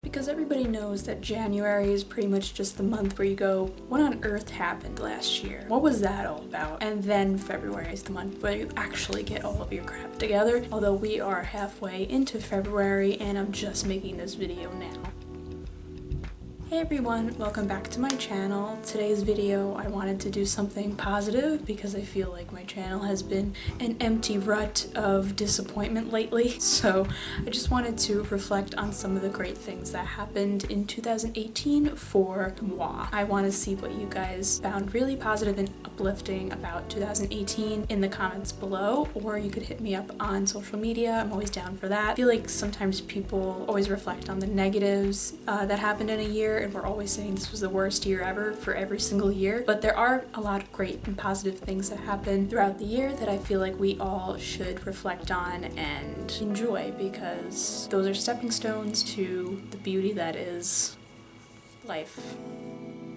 Because everybody knows that January is pretty much just the month where you go, what on earth happened last year? What was that all about? And then February is the month where you actually get all of your crap together. Although we are halfway into February and I'm just making this video now. Hey everyone, welcome back to my channel. Today's video I wanted to do something positive because I feel like my channel has been an empty rut of disappointment lately. So I just wanted to reflect on some of the great things that happened in 2018 for moi. I want to see what you guys found really positive and uplifting about 2018 in the comments below, or you could hit me up on social media. I'm always down for that. I feel like sometimes people always reflect on the negatives that happened in a year, and we're always saying this was the worst year ever for every single year, but there are a lot of great and positive things that happen throughout the year that I feel like we all should reflect on and enjoy, because those are stepping stones to the beauty that is life.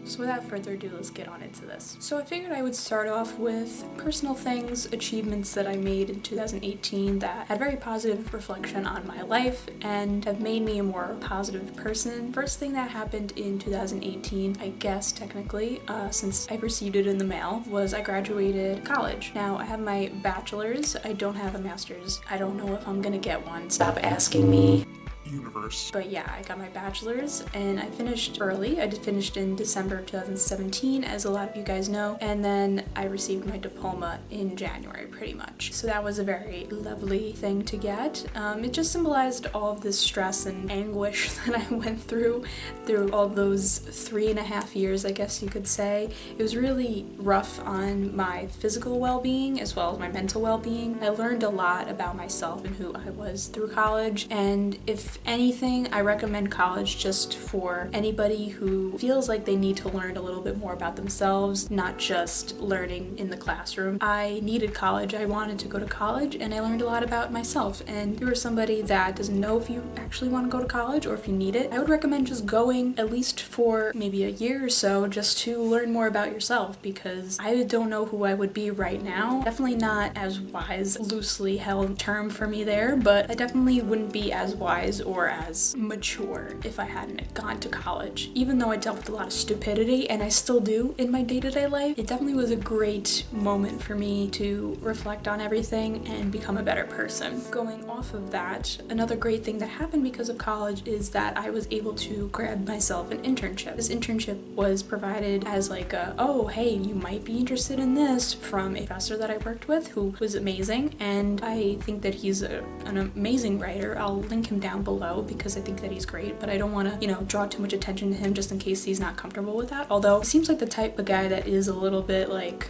So without further ado, let's get on into this. So I figured I would start off with personal things, achievements that I made in 2018 that had very positive reflection on my life and have made me a more positive person. First thing that happened in 2018, I guess technically, since I received it in the mail, was I graduated college. Now I have my bachelor's, I don't have a master's. I don't know if I'm gonna get one. Stop asking me. Universe. But yeah, I got my bachelor's and I finished early. I finished in December of 2017, as a lot of you guys know, and then I received my diploma in January pretty much. So that was a very lovely thing to get. It just symbolized all of this stress and anguish that I went through all those 3.5 years, I guess you could say. It was really rough on my physical well-being as well as my mental well-being. I learned a lot about myself and who I was through college, and if anything, I recommend college just for anybody who feels like they need to learn a little bit more about themselves, not just learning in the classroom. I needed college, I wanted to go to college, and I learned a lot about myself. And if you're somebody that doesn't know if you actually want to go to college or if you need it, I would recommend just going at least for maybe a year or so just to learn more about yourself, because I don't know who I would be right now. Definitely not as wise, loosely held term for me there, but I definitely wouldn't be as wise or as mature if I hadn't gone to college. Even though I dealt with a lot of stupidity, and I still do in my day-to-day life, it definitely was a great moment for me to reflect on everything and become a better person. Going off of that, another great thing that happened because of college is that I was able to grab myself an internship. This internship was provided as like a, oh hey, you might be interested in this, from a professor that I worked with who was amazing, and I think that he's an amazing writer. I'll link him down below because I think that he's great, but I don't want to, draw too much attention to him just in case he's not comfortable with that. Although he seems like the type of guy that is a little bit like,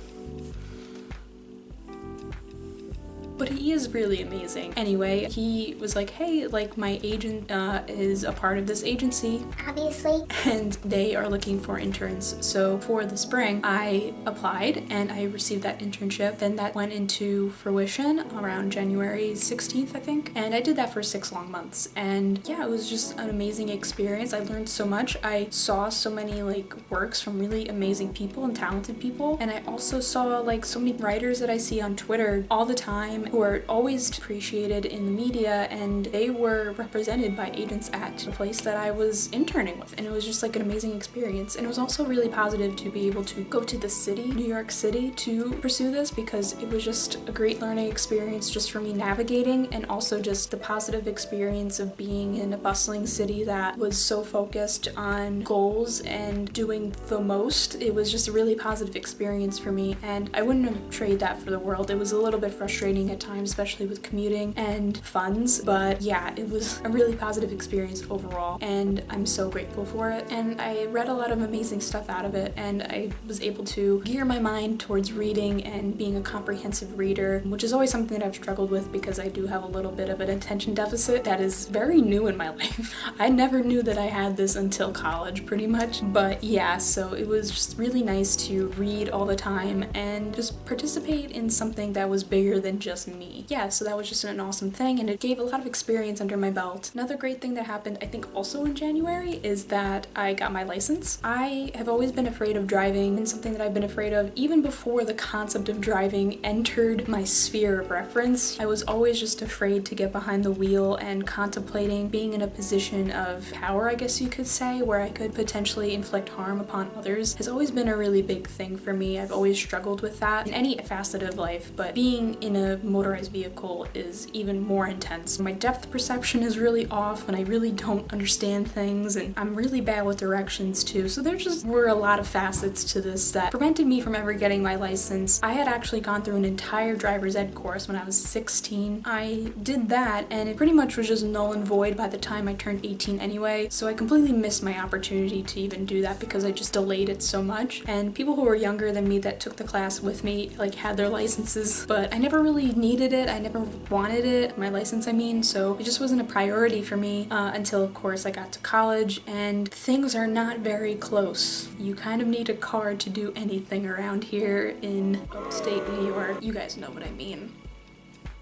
but he is really amazing. Anyway, he was like, hey, like my agent is a part of this agency, obviously, and they are looking for interns. So for the spring, I applied and I received that internship. Then that went into fruition around January 16th, I think. And I did that for 6 long months. And yeah, it was just an amazing experience. I learned so much. I saw so many works from really amazing people and talented people. And I also saw so many writers that I see on Twitter all the time who are always appreciated in the media, and they were represented by agents at the place that I was interning with, and it was just an amazing experience. And it was also really positive to be able to go to the city, New York City, to pursue this, because it was just a great learning experience just for me navigating, and also just the positive experience of being in a bustling city that was so focused on goals and doing the most. It was just a really positive experience for me, and I wouldn't have traded that for the world. It was a little bit frustrating at times, especially with commuting and funds, but yeah, it was a really positive experience overall, and I'm so grateful for it. And I read a lot of amazing stuff out of it, and I was able to gear my mind towards reading and being a comprehensive reader, which is always something that I've struggled with because I do have a little bit of an attention deficit that is very new in my life. I never knew that I had this until college, pretty much. But yeah, so it was just really nice to read all the time and just participate in something that was bigger than just me. me. Yeah, so that was just an awesome thing, and it gave a lot of experience under my belt. Another great thing that happened, I think also in January, is that I got my license. I have always been afraid of driving, and something that I've been afraid of even before the concept of driving entered my sphere of reference. I was always just afraid to get behind the wheel, and contemplating being in a position of power, I guess you could say, where I could potentially inflict harm upon others has always been a really big thing for me. I've always struggled with that in any facet of life, but being in a motorized vehicle is even more intense. My depth perception is really off, and I really don't understand things, and I'm really bad with directions too. So there just were a lot of facets to this that prevented me from ever getting my license. I had actually gone through an entire driver's ed course when I was 16. I did that, and it pretty much was just null and void by the time I turned 18 anyway, so I completely missed my opportunity to even do that because I just delayed it so much. And people who were younger than me that took the class with me like had their licenses, but I never really needed it. I never wanted it, my license I mean, so it just wasn't a priority for me until of course I got to college, and things are not very close. You kind of need a car to do anything around here in upstate New York. You guys know what I mean.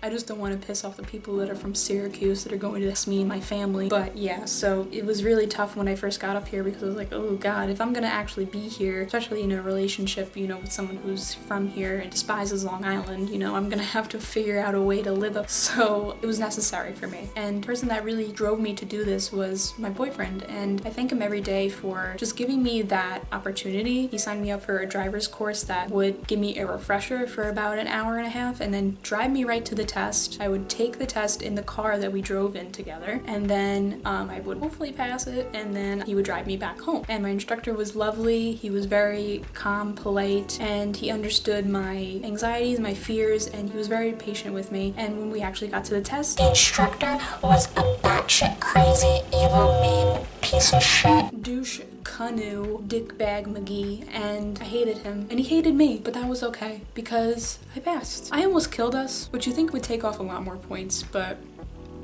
I just don't want to piss off the people that are from Syracuse that are going to miss me and my family. But yeah, so it was really tough when I first got up here because I was like, oh god, if I'm gonna actually be here, especially in a relationship, you know, with someone who's from here and despises Long Island, you know, I'm gonna have to figure out a way to live up. So it was necessary for me. And the person that really drove me to do this was my boyfriend, and I thank him every day for just giving me that opportunity. He signed me up for a driver's course that would give me a refresher for about an hour and a half and then drive me right to the test. I would take the test in the car that we drove in together, and then I would hopefully pass it, and then he would drive me back home. And my instructor was lovely. He was very calm, polite, and he understood my anxieties, my fears, and he was very patient with me. And when we actually got to the test, the instructor was a batshit crazy, evil, mean piece of shit. Douche Canoe Dickbag McGee, and I hated him and he hated me, but that was okay because I passed. I almost killed us, which you think would take off a lot more points, but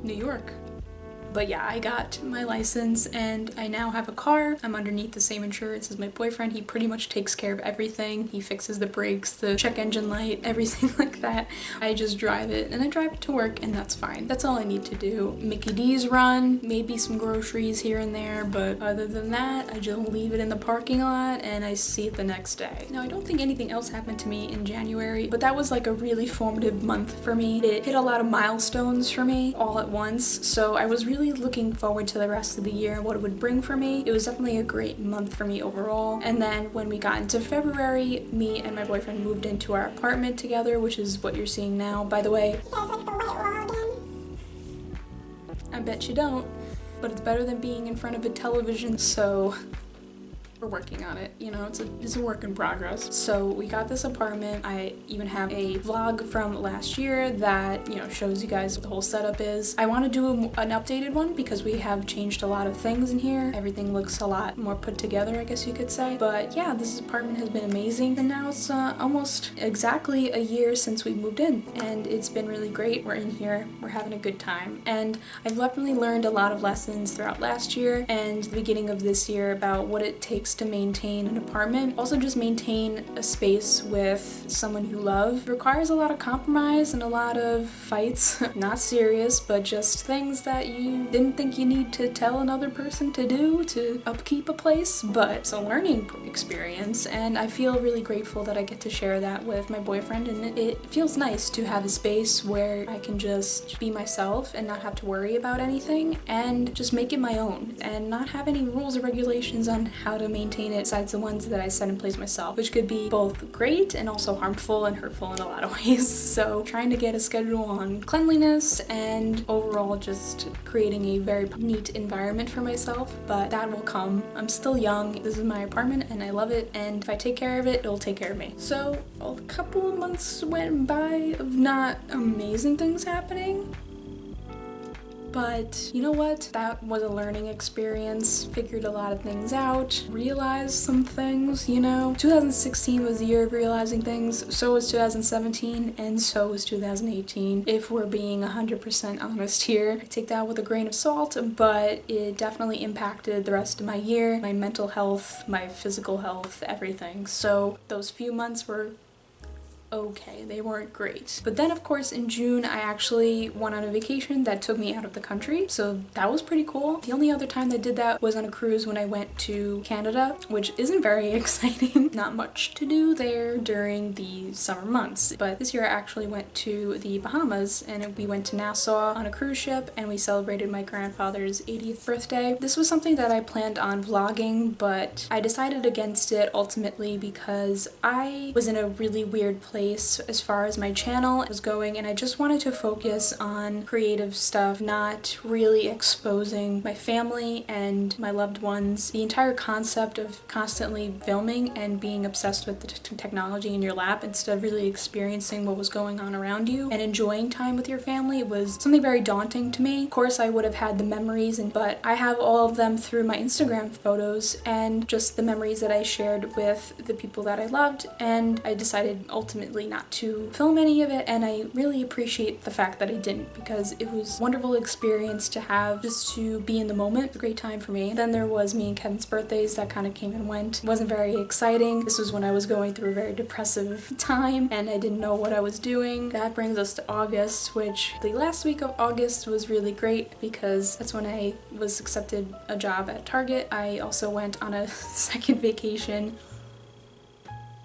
New York. But yeah, I got my license and I now have a car. I'm underneath the same insurance as my boyfriend. He pretty much takes care of everything. He fixes the brakes, the check engine light, everything like that. I just drive it and I drive it to work, and that's fine. That's all I need to do. Mickey D's run, maybe some groceries here and there, but other than that, I just leave it in the parking lot and I see it the next day. Now, I don't think anything else happened to me in January, but that was like a really formative month for me. It hit a lot of milestones for me all at once, so I was really looking forward to the rest of the year and what it would bring for me. It was definitely a great month for me overall. And then when we got into February, me and my boyfriend moved into our apartment together, which is what you're seeing now. By the way, You guys like the white wall again? I bet you don't, but it's better than being in front of a television, so we're working on it, you know, it's a work in progress. So we got this apartment. I even have a vlog from last year that, you know, shows you guys what the whole setup is. I want to do an updated one because we have changed a lot of things in here. Everything looks a lot more put together, I guess you could say. But yeah, this apartment has been amazing, and now it's almost exactly a year since we moved in, and it's been really great. We're in here, we're having a good time, and I've definitely learned a lot of lessons throughout last year and the beginning of this year about what it takes to maintain an apartment. Also, just maintain a space with someone you love. It requires a lot of compromise and a lot of fights. Not serious, but just things that you didn't think you need to tell another person to do to upkeep a place. But it's a learning experience, and I feel really grateful that I get to share that with my boyfriend, and it feels nice to have a space where I can just be myself and not have to worry about anything and just make it my own and not have any rules or regulations on how to maintain it besides the ones that I set in place myself, which could be both great and also harmful and hurtful in a lot of ways. So trying to get a schedule on cleanliness and overall just creating a very neat environment for myself, but that will come. I'm still young. This is my apartment and I love it, and if I take care of it, it'll take care of me. So a couple of months went by of not amazing things happening. But you know what? That was a learning experience. Figured a lot of things out. Realized some things, you know? 2016 was the year of realizing things. So was 2017, and so was 2018. If we're being 100% honest here. I take that with a grain of salt, but it definitely impacted the rest of my year, my mental health, my physical health, everything. So those few months were okay. They weren't great. But then of course in June I actually went on a vacation that took me out of the country, so that was pretty cool. The only other time I did that was on a cruise when I went to Canada, which isn't very exciting. Not much to do there during the summer months. But this year I actually went to the Bahamas and we went to Nassau on a cruise ship and we celebrated my grandfather's 80th birthday. This was something that I planned on vlogging, but I decided against it ultimately because I was in a really weird place as far as my channel was going, and I just wanted to focus on creative stuff, not really exposing my family and my loved ones. The entire concept of constantly filming and being obsessed with the technology in your lap instead of really experiencing what was going on around you and enjoying time with your family was something very daunting to me. Of course, I would have had the memories, but I have all of them through my Instagram photos and just the memories that I shared with the people that I loved, and I decided ultimately not to film any of it, and I really appreciate the fact that I didn't because it was a wonderful experience to have, just to be in the moment. A great time for me. Then there was me and Kevin's birthdays that kind of came and went. It wasn't very exciting. This was when I was going through a very depressive time and I didn't know what I was doing. That brings us to August, which the last week of August was really great because that's when I was accepted a job at Target. I also went on a second vacation.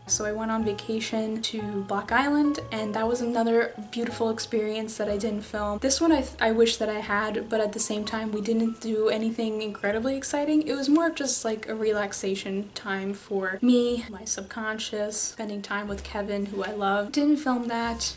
So I went on vacation to Block Island, and that was another beautiful experience that I didn't film. This one I wish that I had, but at the same time we didn't do anything incredibly exciting. It was more just like a relaxation time for me, my subconscious, spending time with Kevin, who I love. Didn't film that.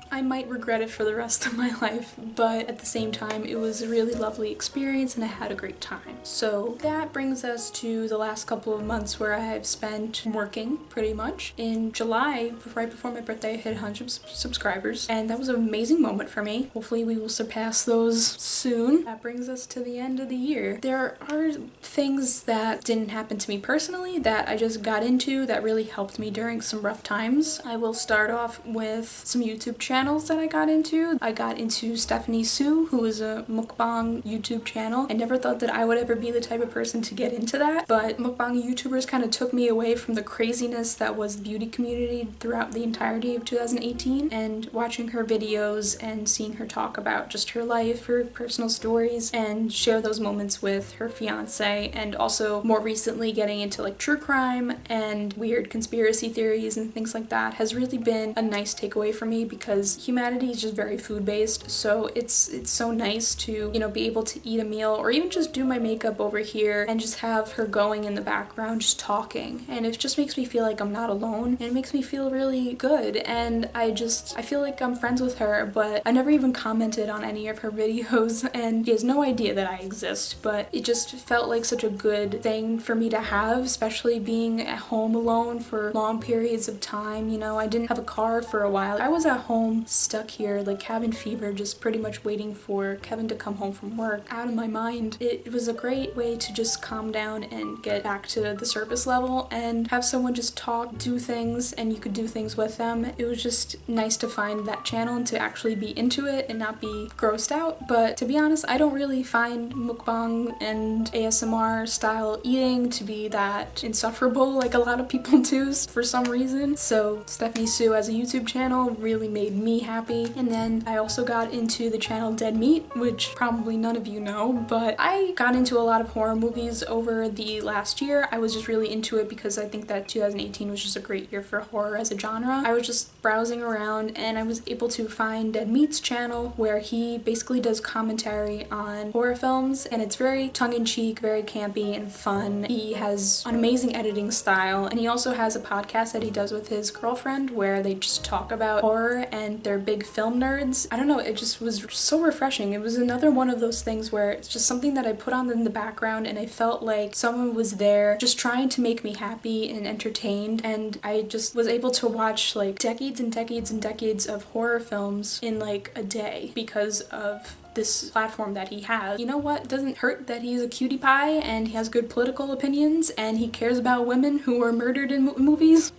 I might regret it for the rest of my life, but at the same time it was a really lovely experience and I had a great time. So that brings us to the last couple of months where I have spent working pretty much. In July, right before my birthday, I hit 100 subscribers, and that was an amazing moment for me. Hopefully we will surpass those soon. That brings us to the end of the year. There are things that didn't happen to me personally that I just got into that really helped me during some rough times. I will start off with some YouTube channels that I got into. I got into Stephanie Sue, who is a mukbang YouTube channel. I never thought that I would ever be the type of person to get into that, but mukbang YouTubers kind of took me away from the craziness that was the beauty community throughout the entirety of 2018, and watching her videos and seeing her talk about just her life, her personal stories, and share those moments with her fiance, and also more recently getting into like true crime and weird conspiracy theories and things like that has really been a nice takeaway for me because humanity is just very food-based, so it's so nice to, you know, be able to eat a meal or even just do my makeup over here and just have her going in the background just talking, and it just makes me feel like I'm not alone and it makes me feel really good, and I feel like I'm friends with her, but I never even commented on any of her videos and she has no idea that I exist, but it just felt like such a good thing for me to have, especially being at home alone for long periods of time. You know, I didn't have a car for a while. I was at home stuck here like cabin fever, just pretty much waiting for Kevin to come home from work, out of my mind. It was a great way to just calm down and get back to the surface level and have someone just talk, do things, and you could do things with them. It was just nice to find that channel and to actually be into it and not be grossed out. But to be honest, I don't really find mukbang and ASMR style eating to be that insufferable like a lot of people do for some reason. So Stephanie Sue as a YouTube channel really made me happy. And then I also got into the channel Dead Meat, which probably none of you know, but I got into a lot of horror movies over the last year. I was just really into it because I think that 2018 was just a great year for horror as a genre. I was just browsing around and I was able to find Dead Meat's channel where he basically does commentary on horror films, and it's very tongue-in-cheek, very campy and fun. He has an amazing editing style, and he also has a podcast that he does with his girlfriend where they just talk about horror and they're big film nerds. I don't know, it just was so refreshing. It was another one of those things where it's just something that I put on in the background and I felt like someone was there just trying to make me happy and entertained, and I just was able to watch like decades and decades and decades of horror films in like a day because of this platform that he has. You know what? It doesn't hurt that he's a cutie pie and he has good political opinions and he cares about women who were murdered in movies.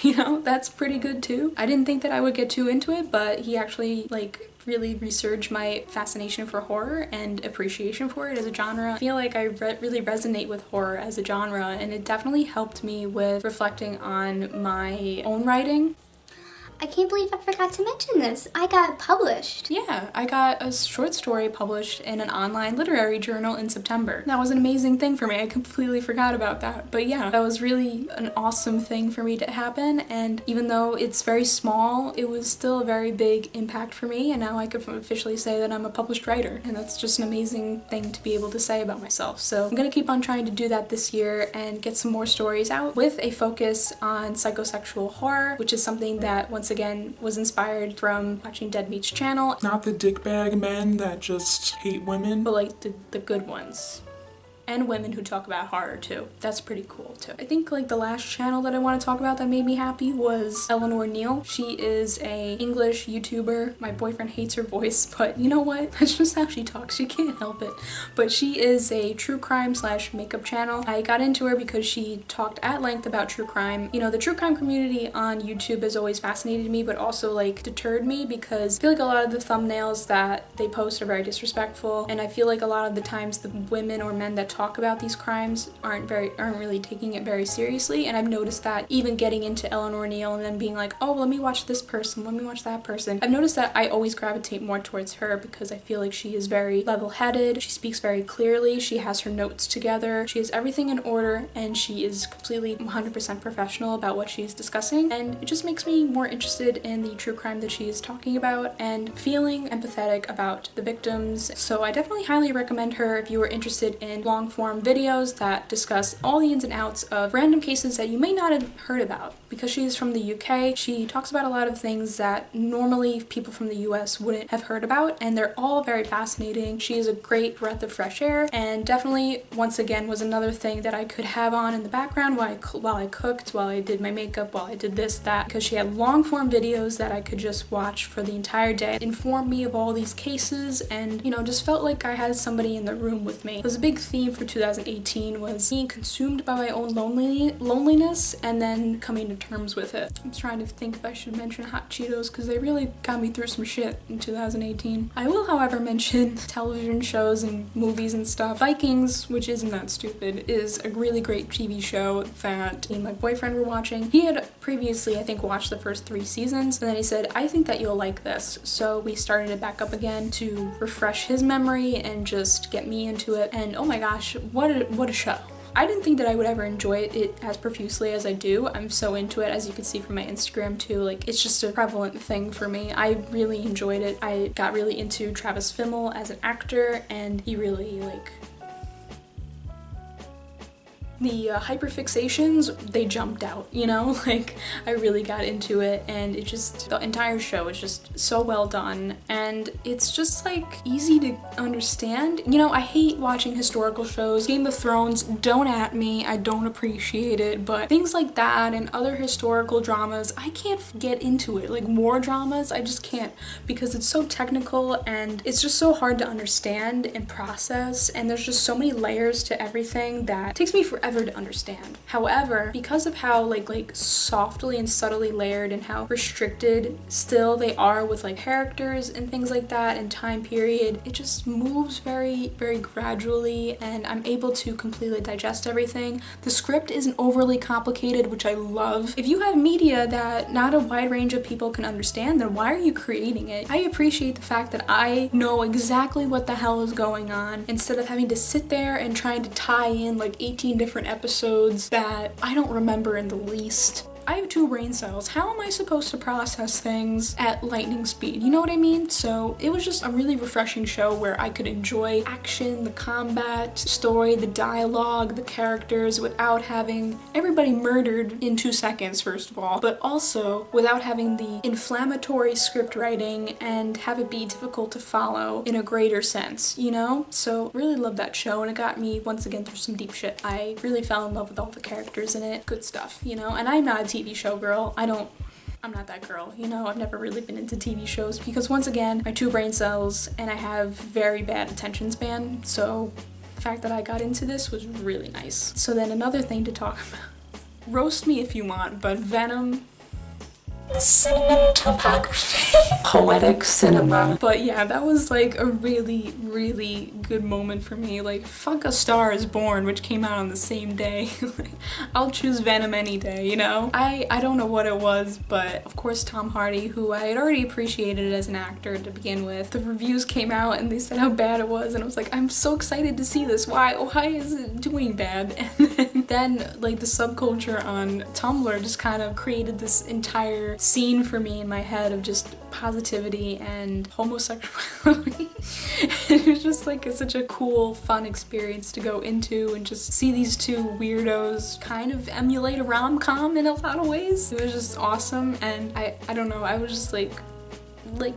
You know, that's pretty good too. I didn't think that I would get too into it, but he actually like really resurged my fascination for horror and appreciation for it as a genre. I feel like I really resonate with horror as a genre, and it definitely helped me with reflecting on my own writing. I can't believe I forgot to mention this. I got published. Yeah, I got a short story published in an online literary journal in September. That was an amazing thing for me. I completely forgot about that. But yeah, that was really an awesome thing for me to happen. And even though it's very small, it was still a very big impact for me. And now I could officially say that I'm a published writer. And that's just an amazing thing to be able to say about myself. So I'm gonna keep on trying to do that this year and get some more stories out with a focus on psychosexual horror, which is something that once again was inspired from watching Dead Meat's channel. Not the dickbag men that just hate women. But like the good ones. And women who talk about horror too. That's pretty cool too. I think like the last channel that I want to talk about that made me happy was Eleanor Neale. She is a English YouTuber. My boyfriend hates her voice, but you know what? That's just how she talks. She can't help it. But she is a true crime / makeup channel. I got into her because she talked at length about true crime. You know, the true crime community on YouTube has always fascinated me, but also like deterred me because I feel like a lot of the thumbnails that they post are very disrespectful, and I feel like a lot of the times the women or men that talk about these crimes aren't really taking it very seriously. And I've noticed that even getting into Eleanor Neale and then being like, oh, let me watch this person, let me watch that person. I've noticed that I always gravitate more towards her because I feel like she is very level-headed, she speaks very clearly, she has her notes together, she has everything in order, and she is completely 100% professional about what she's discussing. And it just makes me more interested in the true crime that she is talking about and feeling empathetic about the victims. So I definitely highly recommend her if you are interested in long-form videos that discuss all the ins and outs of random cases that you may not have heard about. Because she's from the UK, she talks about a lot of things that normally people from the US wouldn't have heard about, and they're all very fascinating. She is a great breath of fresh air, and definitely, once again, was another thing that I could have on in the background while I cooked, while I did my makeup, while I did this, that, because she had long-form videos that I could just watch for the entire day, inform me of all these cases, and, you know, just felt like I had somebody in the room with me. It was a big theme for 2018 was being consumed by my own loneliness and then coming to terms with it. I'm trying to think if I should mention Hot Cheetos because they really got me through some shit in 2018. I will, however, mention television shows and movies and stuff. Vikings, which isn't that stupid, is a really great TV show that me and my boyfriend were watching. He had previously, I think, watched the first 3 seasons, and then he said, I think that you'll like this. So we started it back up again to refresh his memory and just get me into it. And oh my gosh, what a show. I didn't think that I would ever enjoy it as profusely as I do. I'm so into it, as you can see from my Instagram too. Like, it's just a prevalent thing for me. I really enjoyed it. I got really into Travis Fimmel as an actor, and he really, like, the hyperfixations, they jumped out, you know? Like, I really got into it, and it just, the entire show is just so well done, and it's just like easy to understand. You know, I hate watching historical shows. Game of Thrones, don't at me, I don't appreciate it, but things like that and other historical dramas, I can't get into it. Like war dramas, I just can't, because it's so technical and it's just so hard to understand and process, and there's just so many layers to everything that it takes me forever to understand. However, because of how like softly and subtly layered and how restricted still they are with like characters and things like that and time period, it just moves very, very gradually, and I'm able to completely digest everything. The script isn't overly complicated, which I love. If you have media that not a wide range of people can understand, then why are you creating it? I appreciate the fact that I know exactly what the hell is going on instead of having to sit there and trying to tie in like 18 different episodes that I don't remember in the least. I have 2 brain cells. How am I supposed to process things at lightning speed? You know what I mean? So it was just a really refreshing show where I could enjoy action, the combat, story, the dialogue, the characters without having everybody murdered in 2 seconds, first of all, but also without having the inflammatory script writing and have it be difficult to follow in a greater sense, you know? So really love that show, and it got me once again through some deep shit. I really fell in love with all the characters in it. Good stuff, you know? And I'm not a TV show girl. I'm not that girl, you know? I've never really been into TV shows because, once again, my 2 brain cells and I have very bad attention span, so the fact that I got into this was really nice. So then another thing to talk about. Roast me if you want, but Venom, The cinnamon topography. Poetic cinema. But yeah, that was like a really, really good moment for me. Like, fuck A Star Is Born, which came out on the same day. I'll choose Venom any day, you know? I don't know what it was, but of course Tom Hardy, who I had already appreciated as an actor to begin with, the reviews came out and they said how bad it was, and I was like, I'm so excited to see this. Why is it doing bad? And then like the subculture on Tumblr just kind of created this entire scene for me in my head of just positivity and homosexuality. It was just like such a cool, fun experience to go into and just see these two weirdos kind of emulate a rom-com in a lot of ways. It was just awesome, and I don't know, I was just like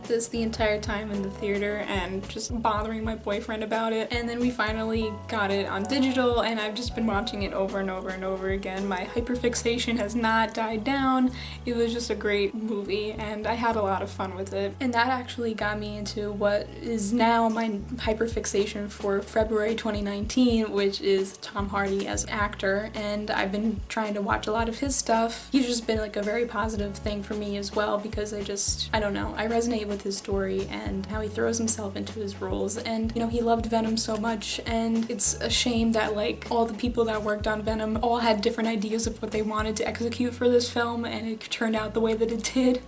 this the entire time in the theater and just bothering my boyfriend about it. And then we finally got it on digital, and I've just been watching it over and over and over again. My hyperfixation has not died down. It was just a great movie and I had a lot of fun with it. And that actually got me into what is now my hyperfixation for February 2019, which is Tom Hardy as an actor. And I've been trying to watch a lot of his stuff. He's just been like a very positive thing for me as well, because I don't know, I resonate with his story and how he throws himself into his roles. And you know, he loved Venom so much, and it's a shame that like all the people that worked on Venom all had different ideas of what they wanted to execute for this film, and it turned out the way that it did.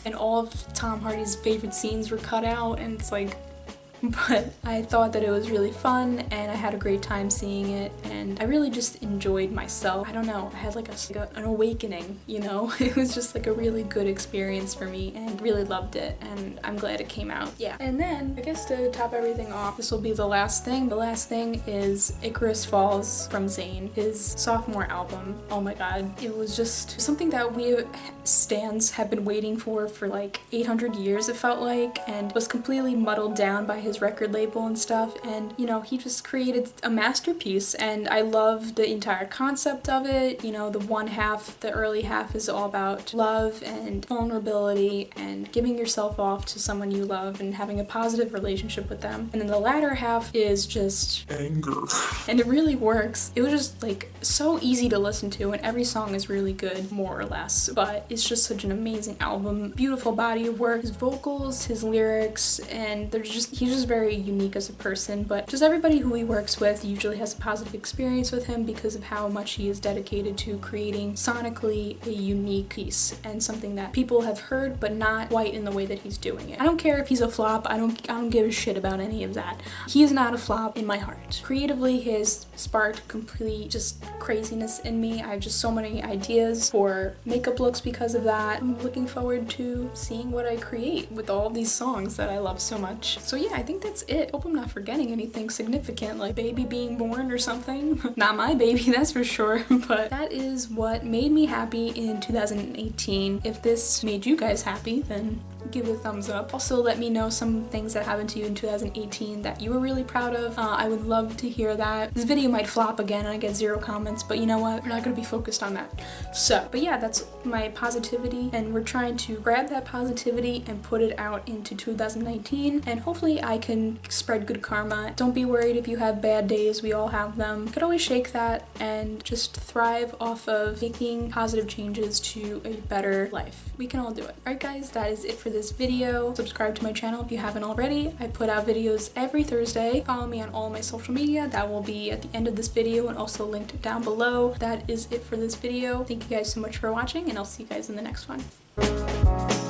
And all of Tom Hardy's favorite scenes were cut out, and it's like, but I thought that it was really fun and I had a great time seeing it, and I really just enjoyed myself. I don't know, I had like an awakening, you know? It was just like a really good experience for me and really loved it, and I'm glad it came out. Yeah. And then, I guess to top everything off, this will be the last thing. The last thing is Icarus Falls from Zayn, his sophomore album. Oh my god. It was just something that we stans have been waiting for like 800 years, it felt like, and was completely muddled down by his record label and stuff. And you know, he just created a masterpiece, and I love the entire concept of it. You know, the early half is all about love and vulnerability and giving yourself off to someone you love and having a positive relationship with them. And then the latter half is just anger. And it really works. It was just like so easy to listen to, and every song is really good, more or less. But it's just such an amazing album. Beautiful body of work, his vocals, his lyrics, and he's just very unique as a person. But just everybody who he works with usually has a positive experience with him because of how much he is dedicated to creating sonically a unique piece and something that people have heard but not quite in the way that he's doing it. I don't care if he's a flop. I don't give a shit about any of that. He is not a flop in my heart. Creatively, he has sparked complete just craziness in me. I have just so many ideas for makeup looks because of that. I'm looking forward to seeing what I create with all these songs that I love so much. So yeah, I think that's it. Hope I'm not forgetting anything significant, like baby being born or something. Not my baby, that's for sure. But that is what made me happy in 2018. If this made you guys happy, then give it a thumbs up. Also, let me know some things that happened to you in 2018 that you were really proud of. I would love to hear that. This video might flop again and I get 0 comments, but you know what? We're not gonna be focused on that. So, but yeah, that's my positivity, and we're trying to grab that positivity and put it out into 2019, and hopefully I can spread good karma. Don't be worried if you have bad days, we all have them. You could always shake that and just thrive off of making positive changes to a better life. We can all do it. Alright guys, that is it for this video. Subscribe to my channel if you haven't already. I put out videos every Thursday. Follow me on all my social media. That will be at the end of this video and also linked down below. That is it for this video. Thank you guys so much for watching, and I'll see you guys in the next one.